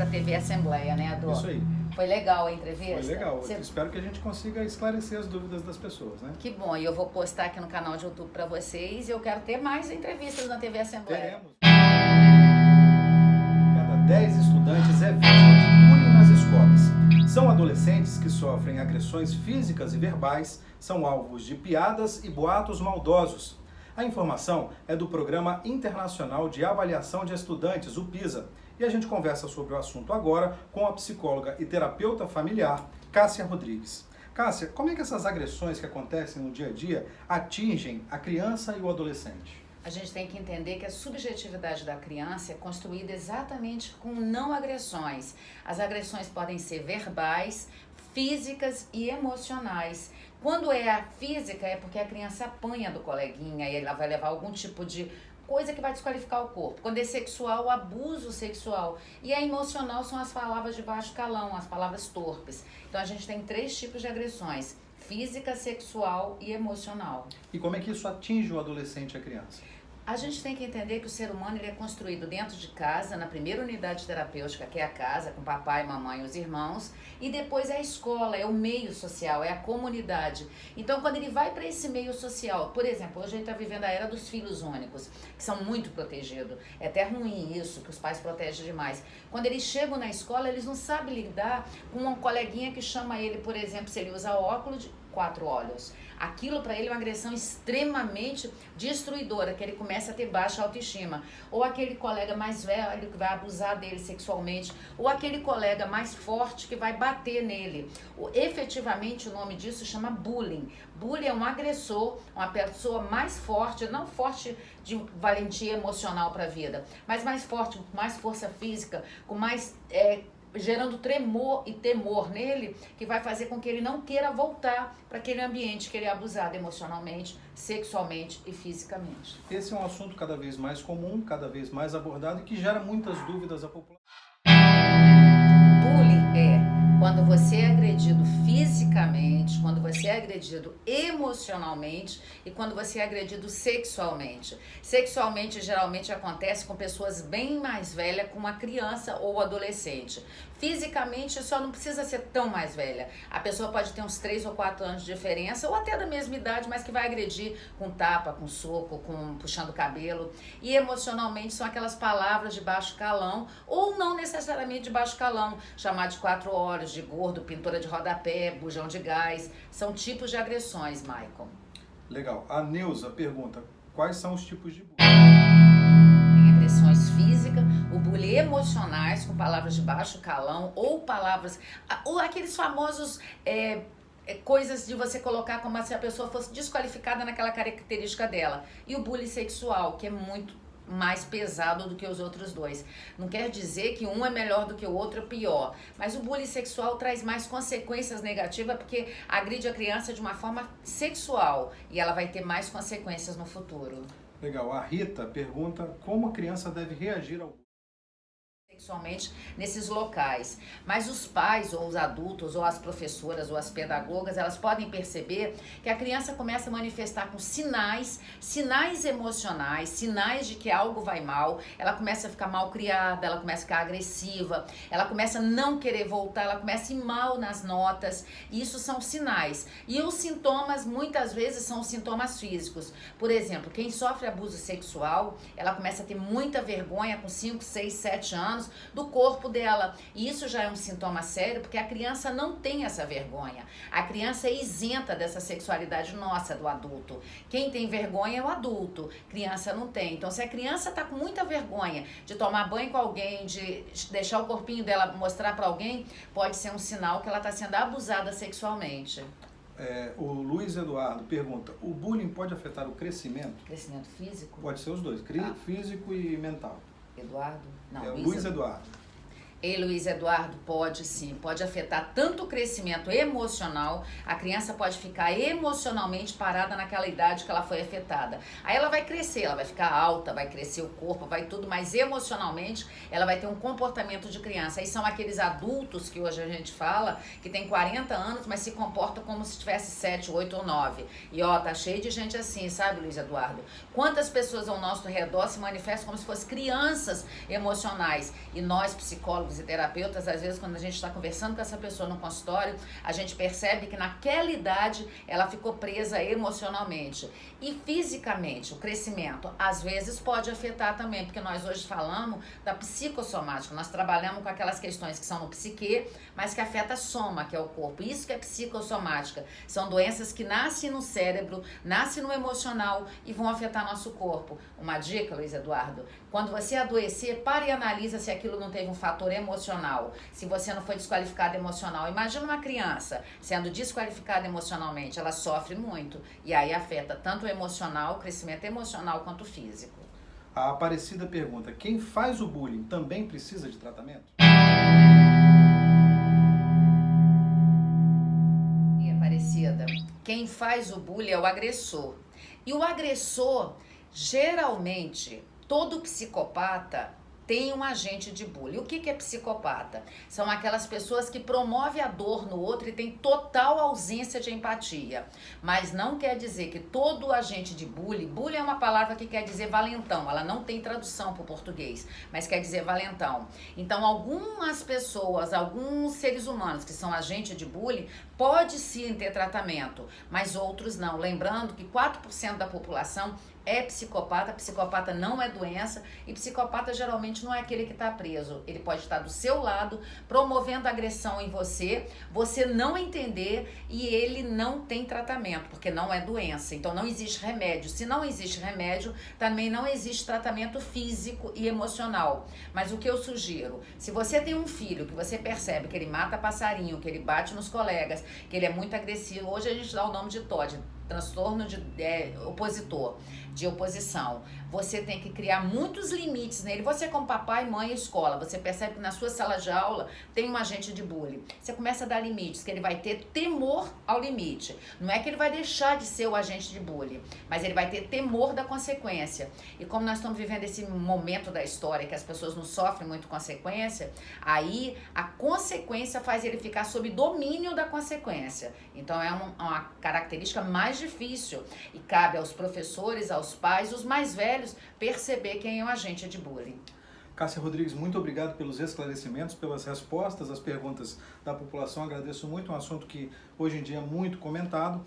para a TV Assembleia, né, Adô? Isso aí. Foi legal a entrevista? Foi legal. Espero que a gente consiga esclarecer as dúvidas das pessoas, né? Que bom, e eu vou postar aqui no canal de YouTube para vocês e eu quero ter mais entrevistas na TV Assembleia. Teremos. Cada 10 estudantes é vítima de bullying nas escolas. São adolescentes que sofrem agressões físicas e verbais, são alvos de piadas e boatos maldosos. A informação é do Programa Internacional de Avaliação de Estudantes, o PISA. E a gente conversa sobre o assunto agora com a psicóloga e terapeuta familiar, Cássia Rodrigues. Cássia, como é que essas agressões que acontecem no dia a dia atingem a criança e o adolescente? A gente tem que entender que a subjetividade da criança é construída exatamente com não agressões. As agressões podem ser verbais, físicas e emocionais. Quando é a física, é porque a criança apanha do coleguinha e ela vai levar algum tipo de coisa que vai desqualificar o corpo. Quando é sexual, abuso sexual. E a emocional são as palavras de baixo calão, as palavras torpes. Então a gente tem 3 tipos de agressões: física, sexual e emocional. E como é que isso atinge o adolescente e a criança? A gente tem que entender que o ser humano ele é construído dentro de casa, na primeira unidade terapêutica, que é a casa, com papai, mamãe e os irmãos, e depois é a escola, é o meio social, é a comunidade. Então, quando ele vai para esse meio social, por exemplo, hoje a gente está vivendo a era dos filhos únicos, que são muito protegidos. É até ruim isso, que os pais protegem demais. Quando eles chegam na escola, eles não sabem lidar com uma coleguinha que chama ele, por exemplo, se ele usa óculos, de 4 olhos. Aquilo para ele é uma agressão extremamente destruidora, que ele começa a ter baixa autoestima. Ou aquele colega mais velho que vai abusar dele sexualmente, ou aquele colega mais forte que vai bater nele. Efetivamente o nome disso chama bullying. Bullying é um agressor, uma pessoa mais forte, não forte de valentia emocional para a vida, mas mais forte, com mais força física, com mais... gerando tremor e temor nele, que vai fazer com que ele não queira voltar para aquele ambiente que ele é abusado emocionalmente, sexualmente e fisicamente. Esse é um assunto cada vez mais comum, cada vez mais abordado e que gera muitas dúvidas à população. Bullying é quando você é agredido fisicamente, quando você é agredido emocionalmente e quando você é agredido sexualmente. Sexualmente geralmente acontece com pessoas bem mais velhas, com uma criança ou adolescente. Fisicamente só não precisa ser tão mais velha. A pessoa pode ter uns 3 ou 4 anos de diferença ou até da mesma idade, mas que vai agredir com tapa, com soco, com puxando o cabelo. E emocionalmente são aquelas palavras de baixo calão ou não necessariamente de baixo calão, chamar de 4 olhos, de gordo, pintura de rodapé, bujão de gás. São tipos de agressões, Maicon. Legal. A Neuza pergunta, quais são os tipos de bullying? Tem agressões físicas, o bullying emocionais, com palavras de baixo calão, ou palavras, ou aqueles famosos coisas de você colocar como se a pessoa fosse desqualificada naquela característica dela. E o bullying sexual, que é muito mais pesado do que os outros dois. Não quer dizer que um é melhor do que o outro, é pior. Mas o bullying sexual traz mais consequências negativas porque agride a criança de uma forma sexual e ela vai ter mais consequências no futuro. Legal. A Rita pergunta como a criança deve reagir ao bullying sexualmente nesses locais, mas os pais ou os adultos ou as professoras ou as pedagogas, elas podem perceber que a criança começa a manifestar com sinais emocionais, sinais de que algo vai mal, ela começa a ficar mal criada, ela começa a ficar agressiva, ela começa a não querer voltar, ela começa a ir mal nas notas, e isso são sinais. E os sintomas muitas vezes são os sintomas físicos. Por exemplo, quem sofre abuso sexual, ela começa a ter muita vergonha com 5, 6, 7 anos do corpo dela. E isso já é um sintoma sério, porque a criança não tem essa vergonha. A criança é isenta dessa sexualidade nossa, do adulto. Quem tem vergonha é o adulto, criança não tem. Então, se a criança está com muita vergonha de tomar banho com alguém, de deixar o corpinho dela mostrar para alguém, pode ser um sinal que ela está sendo abusada sexualmente. O Luiz Eduardo pergunta, o bullying pode afetar o crescimento? Crescimento físico? Pode ser os dois, físico e mental. Eduardo? Não, Luiz Eduardo. E Luiz Eduardo, pode sim, pode afetar tanto o crescimento emocional, a criança pode ficar emocionalmente parada naquela idade que ela foi afetada. Aí ela vai crescer, ela vai ficar alta, vai crescer o corpo, vai tudo, mas emocionalmente ela vai ter um comportamento de criança. Aí são aqueles adultos que hoje a gente fala, que tem 40 anos, mas se comportam como se tivesse 7, 8 ou 9. E tá cheio de gente assim, sabe, Luiz Eduardo? Quantas pessoas ao nosso redor se manifestam como se fossem crianças emocionais. E nós, psicólogos, psicólogos e terapeutas, às vezes quando a gente está conversando com essa pessoa no consultório, a gente percebe que naquela idade ela ficou presa emocionalmente e fisicamente. O crescimento às vezes pode afetar também, porque nós hoje falamos da psicossomática, nós trabalhamos com aquelas questões que são no psique, mas que afeta a soma, que é o corpo. Isso que é psicossomática. São doenças que nascem no cérebro, nascem no emocional e vão afetar nosso corpo. Uma dica, Luiz Eduardo, quando você adoecer, pare e analisa se aquilo não teve um fator emocional, se você não foi desqualificado emocional. Imagina uma criança sendo desqualificada emocionalmente, ela sofre muito e aí afeta tanto o emocional, o crescimento emocional, quanto o físico. A Aparecida pergunta, quem faz o bullying também precisa de tratamento? E Aparecida, quem faz o bullying é o agressor. E o agressor, geralmente, todo psicopata tem um agente de bullying. O que é psicopata? São aquelas pessoas que promovem a dor no outro e têm total ausência de empatia. Mas não quer dizer que todo agente de bullying... Bullying é uma palavra que quer dizer valentão. Ela não tem tradução para o português, mas quer dizer valentão. Então, algumas pessoas, alguns seres humanos que são agentes de bullying, pode sim ter tratamento, mas outros não. Lembrando que 4% da população é psicopata, psicopata não é doença e psicopata geralmente não é aquele que está preso. Ele pode estar do seu lado, promovendo agressão em você, você não entender e ele não tem tratamento, porque não é doença. Então não existe remédio. Se não existe remédio, também não existe tratamento físico e emocional. Mas o que eu sugiro, se você tem um filho que você percebe que ele mata passarinho, que ele bate nos colegas, que ele é muito agressivo, hoje a gente dá o nome de TOD, transtorno de opositor, de oposição. Você tem que criar muitos limites nele. Você como papai, mãe e escola, você percebe que na sua sala de aula tem um agente de bullying. Você começa a dar limites, que ele vai ter temor ao limite. Não é que ele vai deixar de ser o agente de bullying, mas ele vai ter temor da consequência. E como nós estamos vivendo esse momento da história que as pessoas não sofrem muito consequência, aí a consequência faz ele ficar sob domínio da consequência. Então é uma característica mais difícil e cabe aos professores, aos pais, os mais velhos, perceber quem é o agente de bullying. Cássia Rodrigues, muito obrigado pelos esclarecimentos, pelas respostas às perguntas da população. Agradeço muito, um assunto que hoje em dia é muito comentado.